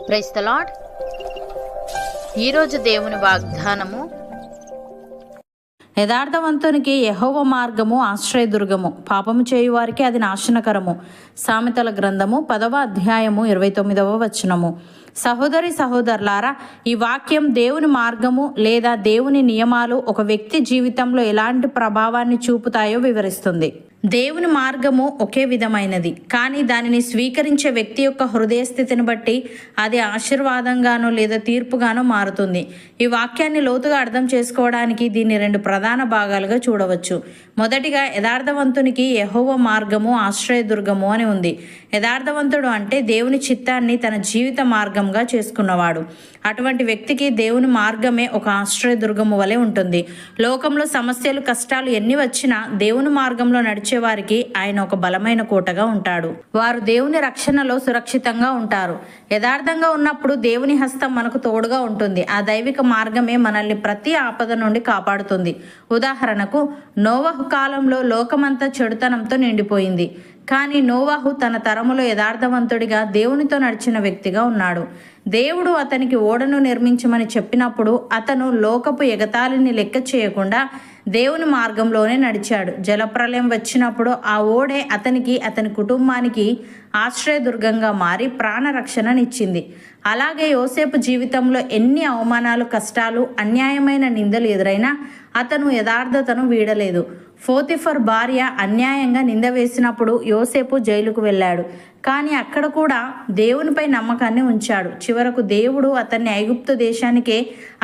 Praise the lord. ఈరోజు దేవుని వాగ్దానము, యథార్థవంతునికి యెహోవా మార్గము ఆశ్రయదుర్గము, పాపము చేయువారికి అది నాశనకరము. సామెతల గ్రంథము 10వ అధ్యాయము 29వ వచనము. సహోదరి సహోదరులారా, ఈ వాక్యం దేవుని మార్గము లేదా దేవుని నియమాలు ఒక వ్యక్తి జీవితంలో ఎలాంటి ప్రభావాన్ని చూపుతాయో వివరిస్తుంది. దేవుని మార్గము ఒకే విధమైనది, కానీ దానిని స్వీకరించే వ్యక్తి యొక్క హృదయ స్థితిని బట్టి అది ఆశీర్వాదంగానో లేదా తీర్పుగానో మారుతుంది. ఈ వాక్యాన్ని లోతుగా అర్థం చేసుకోవడానికి దీన్ని 2 ప్రధాన భాగాలుగా చూడవచ్చు. మొదటిగా, యథార్థవంతునికి యెహోవా మార్గము ఆశ్రయదుర్గము అని ఉంది. యథార్థవంతుడు అంటే దేవుని చిత్తాన్ని తన జీవిత మార్గంగా చేసుకున్నవాడు. అటువంటి వ్యక్తికి దేవుని మార్గమే ఒక ఆశ్రయదుర్గము వలె ఉంటుంది. లోకంలో సమస్యలు, కష్టాలు ఎన్ని వచ్చినా దేవుని మార్గంలో నడిచేవారికి ఆయన ఒక బలమైన కోటగా ఉంటాడు. వారు దేవుని రక్షణలో సురక్షితంగా ఉంటారు. యథార్థంగా ఉన్నప్పుడు దేవుని హస్తం మనకు తోడుగా ఉంటుంది. ఆ దైవిక మార్గమే మనల్ని ప్రతి ఆపద నుండి కాపాడుతుంది. ఉదాహరణకు, నోవహు కాలంలో లోకమంతా చెడుతనంతో నిండిపోయింది. కానీ నోవాహు తన తరములో యథార్థవంతుడిగా దేవునితో నడిచిన వ్యక్తిగా ఉన్నాడు. దేవుడు అతనికి ఓడను నిర్మించమని చెప్పినప్పుడు అతను లోకపు ఎగతాళిని లెక్క చేయకుండా దేవుని మార్గంలోనే నడిచాడు. జలప్రలయం వచ్చినప్పుడు ఆ ఓడే అతనికి, అతని కుటుంబానికి ఆశ్రయదుర్గంగా మారి ప్రాణరక్షణనిచ్చింది. అలాగే యోసేపు జీవితంలో ఎన్ని అవమానాలు, కష్టాలు, అన్యాయమైన నిందలు ఎదురైనా అతను యథార్థతను వీడలేదు. పోతిఫర్ భార్య అన్యాయంగా నింద వేసినప్పుడు యోసేపు జైలుకు వెళ్ళాడు. కానీ అక్కడ కూడా దేవునిపై నమ్మకాన్ని ఉంచాడు. చివరకు దేవుడు అతన్ని ఐగుప్తు దేశానికే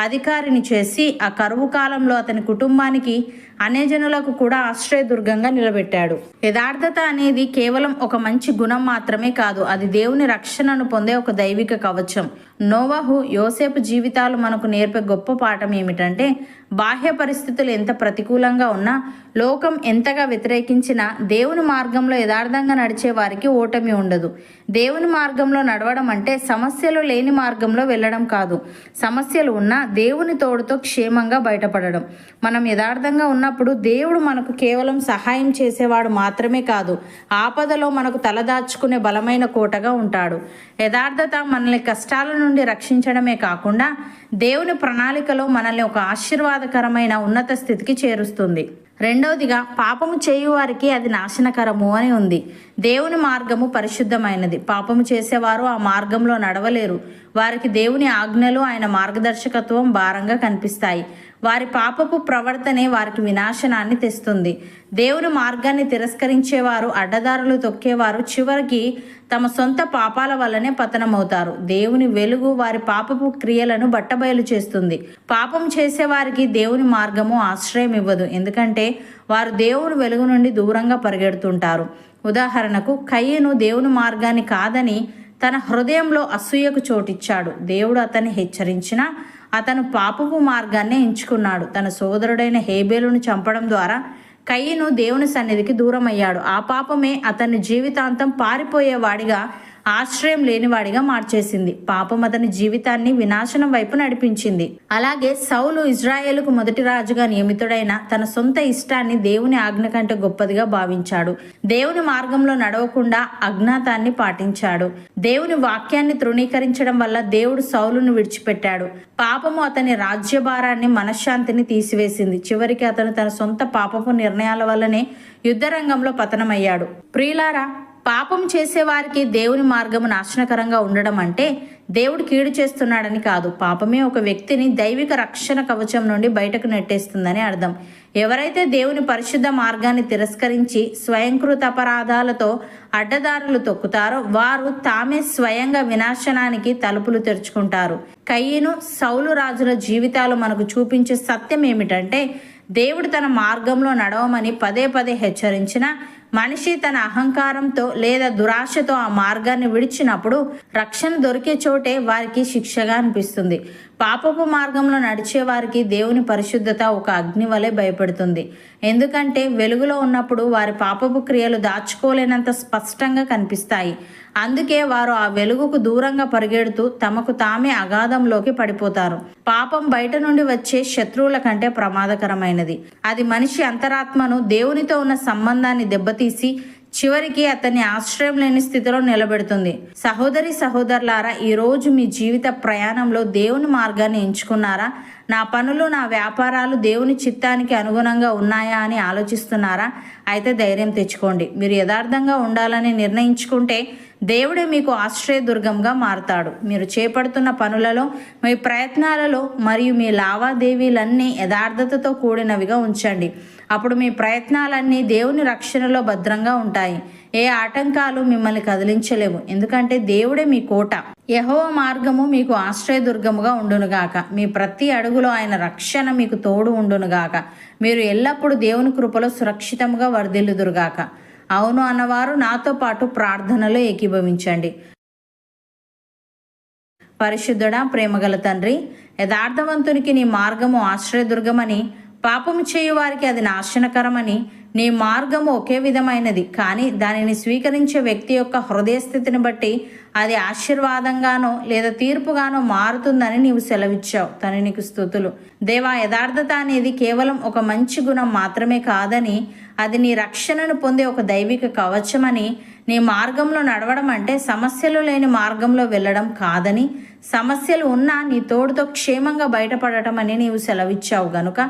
అధికారిని చేసి ఆ కరువు కాలంలో అతని కుటుంబానికి, అన్యజనులకు కూడా ఆశ్రయదుర్గంగా నిలబెట్టాడు. యథార్థత అనేది కేవలం ఒక మంచి గుణం మాత్రమే కాదు, అది దేవుని రక్షణను పొందే ఒక దైవిక కవచం. నోవహు, యోసేపు జీవితాలు మనకు నేర్పే గొప్ప పాఠం ఏమిటంటే, బాహ్య పరిస్థితులు ఎంత ప్రతికూలంగా ఉన్నా, లోకం ఎంతగా వ్యతిరేకించినా దేవుని మార్గంలో యథార్థంగా నడిచే వారికి ఓటమి ఉండదు. దేవుని మార్గంలో నడవడం అంటే సమస్యలు లేని మార్గంలో వెళ్ళడం కాదు. సమస్యలు ఉన్నా దేవుని తోడుతో క్షేమంగా బయటపడడం. మనం యథార్థంగా ఉన్నప్పుడు దేవుడు మనకు కేవలం సహాయం చేసేవాడు మాత్రమే కాదు, ఆపదలో మనకు తలదాచుకునే బలమైన కోటగా ఉంటాడు. యథార్థత మనల్ని కష్టాల నుండి రక్షించడమే కాకుండా దేవుని ప్రణాళికలో మనల్ని ఒక ఆశీర్వాదకరమైన ఉన్నత స్థితికి చేరుస్తుంది. రెండవదిగా, పాపము చేయువారికి అది నాశనకరము అని ఉంది. దేవుని మార్గము పరిశుద్ధమైనది. పాపము చేసేవారు ఆ మార్గంలో నడవలేరు. వారికి దేవుని ఆజ్ఞలు, ఆయన మార్గదర్శకత్వం భారంగా కనిపిస్తాయి. వారి పాపపు ప్రవర్తనే వారికి వినాశనాన్ని తెస్తుంది. దేవుని మార్గాన్ని తిరస్కరించేవారు, అడ్డదారులు తొక్కేవారు చివరికి తమ సొంత పాపాల వల్లనే పతనమవుతారు. దేవుని వెలుగు వారి పాపపు క్రియలను బట్టబయలు చేస్తుంది. పాపం చేసేవారికి దేవుని మార్గము ఆశ్రయం ఇవ్వదు, ఎందుకంటే వారు దేవుని వెలుగు నుండి దూరంగా పరిగెడుతుంటారు. ఉదాహరణకు, కయ్యను దేవుని మార్గాన్ని కాదని తన హృదయంలో అసూయకు చోటిచ్చాడు. దేవుడు అతన్ని హెచ్చరించినా అతను పాపపు మార్గాన్నే ఎంచుకున్నాడు. తన సోదరుడైన హేబేలును చంపడం ద్వారా కయ్యను దేవుని సన్నిధికి దూరం అయ్యాడు. ఆ పాపమే అతన్ని జీవితాంతం పారిపోయేవాడిగా, ఆశ్రయం లేనివాడిగా మార్చేసింది. పాపం అతని జీవితాన్ని వినాశనం వైపు నడిపించింది. అలాగే సౌలు ఇజ్రాయేలుకు మొదటి రాజుగా నియమితుడైన తన సొంత ఇష్టాన్ని దేవుని ఆజ్ఞ కంటే గొప్పదిగా భావించాడు. దేవుని మార్గంలో నడవకుండా అజ్ఞాతాన్ని పాటించాడు. దేవుని వాక్యాన్ని తృణీకరించడం వల్ల దేవుడు సౌలును విడిచిపెట్టాడు. పాపము అతని రాజ్యభారాన్ని, మనశ్శాంతిని తీసివేసింది. చివరికి అతను తన సొంత పాపపు నిర్ణయాల వల్లనే యుద్ధరంగంలో పతనమయ్యాడు. ప్రియులారా, పాపం చేసేవారికి దేవుని మార్గము నాశనకరంగా ఉండడం అంటే దేవుడు కీడు చేస్తున్నాడని కాదు. పాపమే ఒక వ్యక్తిని దైవిక రక్షణ కవచం నుండి బయటకు నెట్టేస్తుందని అర్థం. ఎవరైతే దేవుని పరిశుద్ధ మార్గాన్ని తిరస్కరించి స్వయంకృత అపరాధాలతో అడ్డదారులు తొక్కుతారో వారు తామే స్వయంగా వినాశనానికి తలుపులు తెరుచుకుంటారు. కయ్యను, సౌలు రాజుల జీవితాలు మనకు చూపించే సత్యం ఏమిటంటే, దేవుడు తన మార్గంలో నడవమని పదే పదే హెచ్చరించిన మనిషి తన అహంకారంతో లేదా దురాశతో ఆ మార్గాన్ని విడిచినప్పుడు రక్షణ దొరికే చోటే వారికి శిక్షగా అనిపిస్తుంది. పాపపు మార్గంలో నడిచే వారికి దేవుని పరిశుద్ధత ఒక అగ్ని వలె భయపెడుతుంది. ఎందుకంటే వెలుగులో ఉన్నప్పుడు వారి పాపపు క్రియలు దాచుకోలేనంత స్పష్టంగా కనిపిస్తాయి. అందుకే వారు ఆ వెలుగుకు దూరంగా పరిగెడుతూ తమకు తామే అగాధంలోకి పడిపోతారు. పాపం బయట నుండి వచ్చే శత్రువుల కంటే ప్రమాదకరమైనది. అది మనిషి అంతరాత్మను, దేవునితో ఉన్న సంబంధాన్ని దెబ్బతీసి చివరికి అతన్ని ఆశ్రయం లేని స్థితిలో నిలబెడుతుంది. సహోదరి సహోదరులారా, ఈరోజు మీ జీవిత ప్రయాణంలో దేవుని మార్గాన్ని ఎంచుకున్నారా? నా పనులు, నా వ్యాపారాలు దేవుని చిత్తానికి అనుగుణంగా ఉన్నాయా అని ఆలోచిస్తున్నారా? అయితే ధైర్యం తెచ్చుకోండి. మీరు యథార్థంగా ఉండాలని నిర్ణయించుకుంటే దేవుడే మీకు ఆశ్రయదుర్గంగా మారతాడు. మీరు చేపడుతున్న పనులలో, మీ ప్రయత్నాలలో మరియు మీ లావాదేవీలన్నీ యథార్థతతో కూడినవిగా ఉంచండి. అప్పుడు మీ ప్రయత్నాలన్నీ దేవుని రక్షణలో భద్రంగా ఉంటాయి. ఏ ఆటంకాలు మిమ్మల్ని కదిలించలేవు, ఎందుకంటే దేవుడే మీ కోట. యెహోవా మార్గము మీకు ఆశ్రయదుర్గముగా ఉండునుగాక. మీ ప్రతి అడుగులో ఆయన రక్షణ మీకు తోడు ఉండునుగాక. మీరు ఎల్లప్పుడూ దేవుని కృపలో సురక్షితంగా వర్ధిల్లుదురుగాక. అవును అన్నవారు నాతో పాటు ప్రార్థనలో ఏకీభవించండి. పరిశుద్ధుడా, ప్రేమగల తండ్రి, యథార్థవంతునికి నీ మార్గము ఆశ్రయదుర్గమని, పాపము చేయువారికి అది నాశనకరమని, నీ మార్గము ఒకే విధమైనది, కానీ దానిని స్వీకరించే వ్యక్తి యొక్క హృదయస్థితిని బట్టి అది ఆశీర్వాదంగానో లేదా తీర్పుగానో మారుతుందని నీవు సెలవిచ్చావు. తను నీకు స్తుతులు. దేవా, యథార్థత అనేది కేవలం ఒక మంచి గుణం మాత్రమే కాదని, అది నీ రక్షణను పొందే ఒక దైవిక కవచమని, నీ మార్గంలో నడవడం అంటే సమస్యలు లేని మార్గంలో వెళ్ళడం కాదని, సమస్యలు ఉన్నా నీ తోడుతో క్షేమంగా బయటపడటం అని నీవు సెలవిచ్చావు గనుక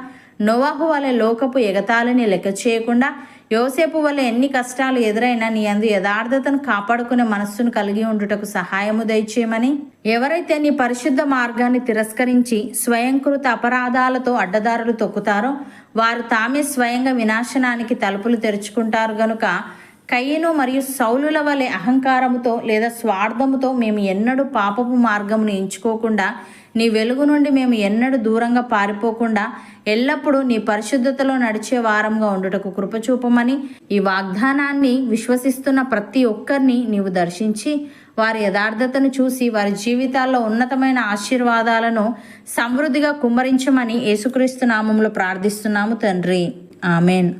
నోవహు వలె లోకపు ఎగతాళిని లెక్క చేయకుండా, యోసేపు వలె ఎన్ని కష్టాలు ఎదురైనా నీ అందు యథార్థతను కాపాడుకునే మనస్సును కలిగి ఉండుటకు సహాయము దయచేయమని, ఎవరైతే నీ పరిశుద్ధ మార్గాన్ని తిరస్కరించి స్వయంకృత అపరాధాలతో అడ్డదారులు తొక్కుతారో వారు తామే స్వయంగా వినాశనానికి తలుపులు తెరుచుకుంటారు గనుక, కయ్యను మరియు సౌలుల వలె అహంకారముతో లేదా స్వార్థముతో మేము ఎన్నడూ పాపపు మార్గమును ఎంచుకోకుండా, నీ వెలుగు నుండి మేము ఎన్నడూ దూరంగా పారిపోకుండా ఎల్లప్పుడూ నీ పరిశుద్ధతలో నడిచే వారంగా ఉండుటకు కృపచూపమని, ఈ వాగ్దానాన్ని విశ్వసిస్తున్న ప్రతి ఒక్కరిని నీవు దర్శించి వారి యథార్థతను చూసి వారి జీవితాల్లో ఉన్నతమైన ఆశీర్వాదాలను సమృద్ధిగా కుమ్మరించమని యేసుక్రీస్తు నామములో ప్రార్థిస్తున్నాము తండ్రి. ఆమెన్.